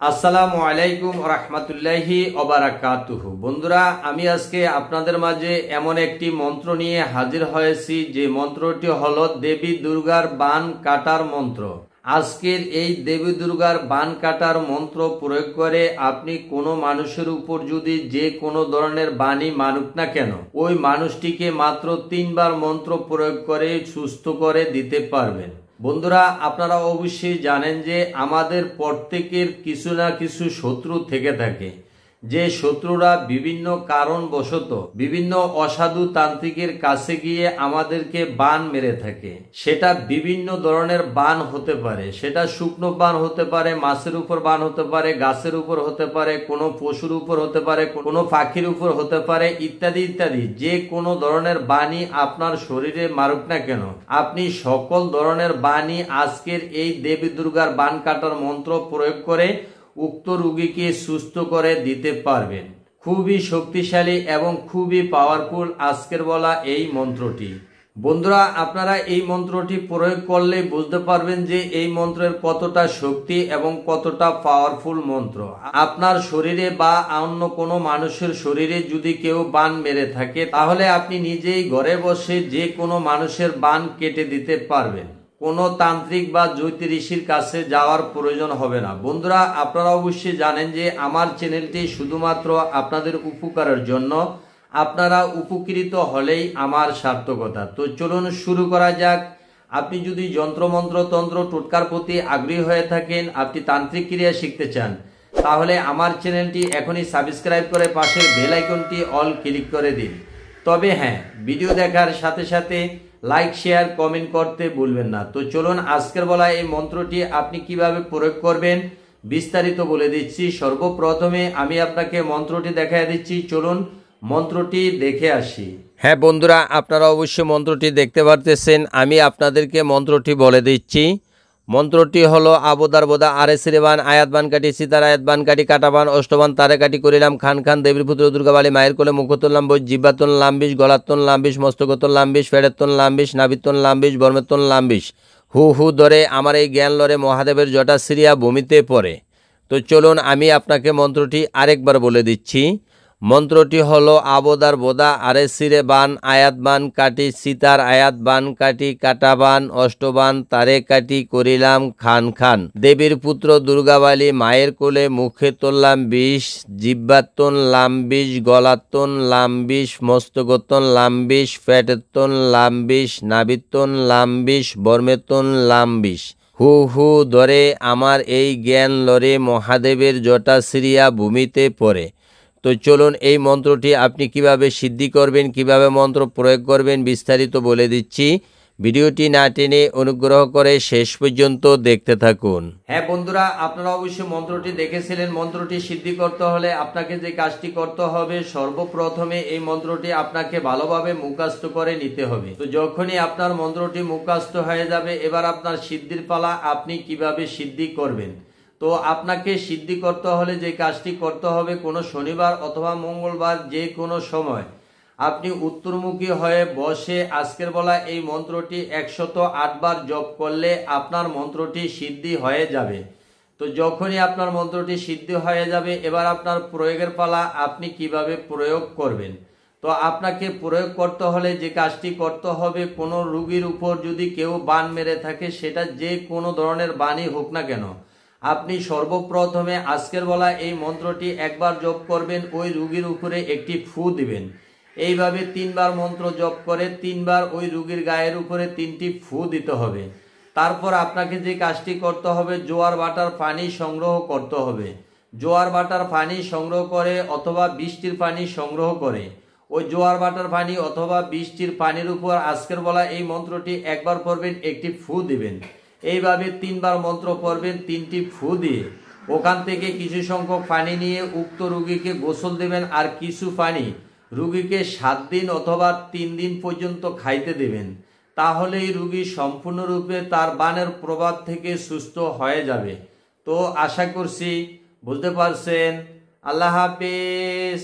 আসসালামু আলাইকুম রহমতুল্লাহি ওবারাকাতুহু। বন্ধুরা, আমি আজকে আপনাদের মাঝে এমন একটি মন্ত্র নিয়ে হাজির হয়েছি যে মন্ত্রটি হলো দেবী দুর্গার বান কাটার মন্ত্র। আজকের এই দেবী দুর্গার বান কাটার মন্ত্র প্রয়োগ করে আপনি কোনো মানুষের উপর যদি যে কোনো ধরনের বাণী মানুক না কেন, ওই মানুষটিকে মাত্র 3 বার মন্ত্র প্রয়োগ করে সুস্থ করে দিতে পারবেন। বন্ধুরা, আপনারা অবশ্যই জানেন যে আমাদের প্রত্যেকের কিছু না কিছু শত্রু থেকে থাকে, যে শত্রুরা বিভিন্ন কারণবশত বিভিন্ন অসাধু তান্ত্রিকের কাছে গিয়ে আমাদেরকে বান মেরে থাকে। সেটা বিভিন্ন ধরনের বান হতে পারে, সেটা শুকনো বান হতে পারে, মাছের উপর বান হতে পারে, গাছের উপর হতে পারে, কোনো পশুর উপর হতে পারে, কোনো পাখির উপর হতে পারে, ইত্যাদি ইত্যাদি। যে কোনো ধরনের বাণী আপনার শরীরে মারুক না কেন, আপনি সকল ধরনের বাণী আজকের এই দেবী দুর্গার বান কাটার মন্ত্র প্রয়োগ করে উক্ত রোগীকে সুস্থ করে দিতে পারবেন। খুবই শক্তিশালী এবং খুবই পাওয়ারফুল আজকের বলা এই মন্ত্রটি। বন্ধুরা, আপনারা এই মন্ত্রটি প্রয়োগ করলে বুঝতে পারবেন যে এই মন্ত্রের কতটা শক্তি এবং কতটা পাওয়ারফুল মন্ত্র। আপনার শরীরে বা অন্য কোনো মানুষের শরীরে যদি কেউ বান মেরে থাকে, তাহলে আপনি নিজেই ঘরে বসে যে কোনো মানুষের বান কেটে দিতে পারবেন। কোনো তান্ত্রিক বা জ্যোতিষীর কাছে যাওয়ার প্রয়োজন হবে না। বন্ধুরা, আপনারা অবশ্যই জানেন যে আমার চ্যানেলটি শুধুমাত্র আপনাদের উপকারের জন্য, আপনারা উপকৃত হলেই আমার সার্থকতা। তো চলুন শুরু করা যাক। আপনি যদি যন্ত্রমন্ত্র তন্ত্র টোটকার প্রতি আগ্রহী হয়ে থাকেন, আপনি তান্ত্রিক ক্রিয়া শিখতে চান, তাহলে আমার চ্যানেলটি এখনই সাবস্ক্রাইব করে পাশের বেল আইকনটি অল ক্লিক করে দিন। তবে হ্যাঁ, ভিডিও দেখার সাথে সাথে লাইক শেয়ার কমেন্ট করতে ভুলবেন না। তো চলুন আজকের বলা এই মন্ত্রটি আপনি কিভাবে প্রয়োগ করবেন বিস্তারিত বলে দিচ্ছি। সর্বপ্রথমে আমি আপনাকে মন্ত্রটি দেখায় দিচ্ছি, চলুন মন্ত্রটি দেখে আসি। হ্যাঁ বন্ধুরা, আপনারা অবশ্যই মন্ত্রটি দেখতে পারতেছেন। আমি আপনাদেরকে মন্ত্রটি বলে দিচ্ছি। মন্ত্রটি হলো আবোদার বোদা আরে শ্রীবান আয়াত বান কাটি সীতার আয়াত বান কাটি কাটাবান অষ্টবান তারে কাটি করিলাম খান খান দেবীর পুত্র দুর্গাবালী মায়ের কোলে মুখতন বই জিব্বাতন লাম্বিশ গলাতন লাম্বিশ মস্তকতন লাম্বিশ ফেরেতন লাম্বিশ নাবিতন লাম্বিশ বর্মেতন লাম্বিশ হু হু ধরে আমার এই জ্ঞান লরে মহাদেবের জটা সিরিয়া ভূমিতে পড়ে। তো চলুন আমি আপনাকে মন্ত্রটি আরেকবার বলে দিচ্ছি। মন্ত্রটি হলো আবোদার বোদা আরে সিরে বান আয়াত বান কাটি সীতার আয়াত বান কাটি কাটাবান অষ্টবান তারে কাটি করিলাম খান খান দেবীর পুত্র দুর্গাবালী মায়ের কোলে মুখে তুললাম বিষ জিব্বাতন লাম্বিশ গলাতন লাম্বিশ মস্তগতন লাম্বিশ ফেটেতন লাম্বিশ নাবিতন লাম্বিশ বর্মেতন লাম্বিশ হু হু ধরে আমার এই জ্ঞান লরে মহাদেবের জটা সিরিয়া ভূমিতে পড়ে। তো চলুন এই মন্ত্রটি আপনি কিভাবে সিদ্ধি করবেন, কিভাবে মন্ত্র প্রয়োগ করবেন বিস্তারিত বলে দিচ্ছি। ভিডিওটি না টেনে অনুগ্রহ করে শেষ পর্যন্ত দেখতে থাকুন। হ্যাঁ বন্ধুরা, আপনারা অবশ্যই মন্ত্রটি দেখেছিলেন। মন্ত্রটি সিদ্ধি করতে হলে আপনাকে যে কাজটি করতে হবে, সর্বপ্রথমে এই মন্ত্রটি আপনাকে ভালোভাবে মুখস্থ করে নিতে হবে। তো যখনই আপনার মন্ত্রটি মুখস্থ হয়ে যাবে, এবার আপনার সিদ্ধির পালা। আপনি কিভাবে সিদ্ধি করবেন, তো আপনাকে সিদ্ধি করতে হলে যে কাজটি করতে হবে, কোনো শনিবার অথবা মঙ্গলবার যে কোনো সময় আপনি উত্তরমুখী হয়ে বসে আজকের বলা এই মন্ত্রটি 108 বার জপ করলে আপনার মন্ত্রটি সিদ্ধি হয়ে যাবে। তো যখনই আপনার মন্ত্রটি সিদ্ধি হয়ে যাবে, এবার আপনার প্রয়োগের পালা। আপনি কিভাবে প্রয়োগ করবেন, তো আপনাকে প্রয়োগ করতে হলে যে কাজটি করতে হবে, কোনো রোগীর উপর যদি কেউ বান মেরে থাকে, সেটা যে কোনো ধরনের বানই হোক না কেন, আপনি সর্বপ্রথমে আজকের বলা এই মন্ত্রটি একবার জপ করবেন, ওই রোগীর উপরে একটি ফু দিবেন। এইভাবে 3 বার মন্ত্র জপ করে 3 বার ওই রোগীর গায়ের উপরে 3টি ফু দিতে হবে। তারপর আপনাকে যে কাজটি করতে হবে, জোয়ার বাটার পানি সংগ্রহ করতে হবে। জোয়ার বাটার পানি সংগ্রহ করে অথবা বৃষ্টির পানি সংগ্রহ করে ওই জোয়ার বাটার পানি অথবা বৃষ্টির পানির উপর আজকের বলা এই মন্ত্রটি একবার পড়বেন, একটি ফু দিবেন। এইভাবে 3 বার মন্ত্র পড়বেন, 3টি ফু দিয়ে ওখান থেকে কিছু সংখ্যক পানি নিয়ে উক্ত রোগীকে গোসল দেবেন। আর কিছু পানি রোগীকে 7 দিন অথবা 3 দিন পর্যন্ত খাইতে দেবেন। তাহলেই রোগী সম্পূর্ণরূপে তার বানের প্রভাব থেকে সুস্থ হয়ে যাবে। তো আশা করছি বুঝতে পারছেন। আল্লাহ হাফেজ।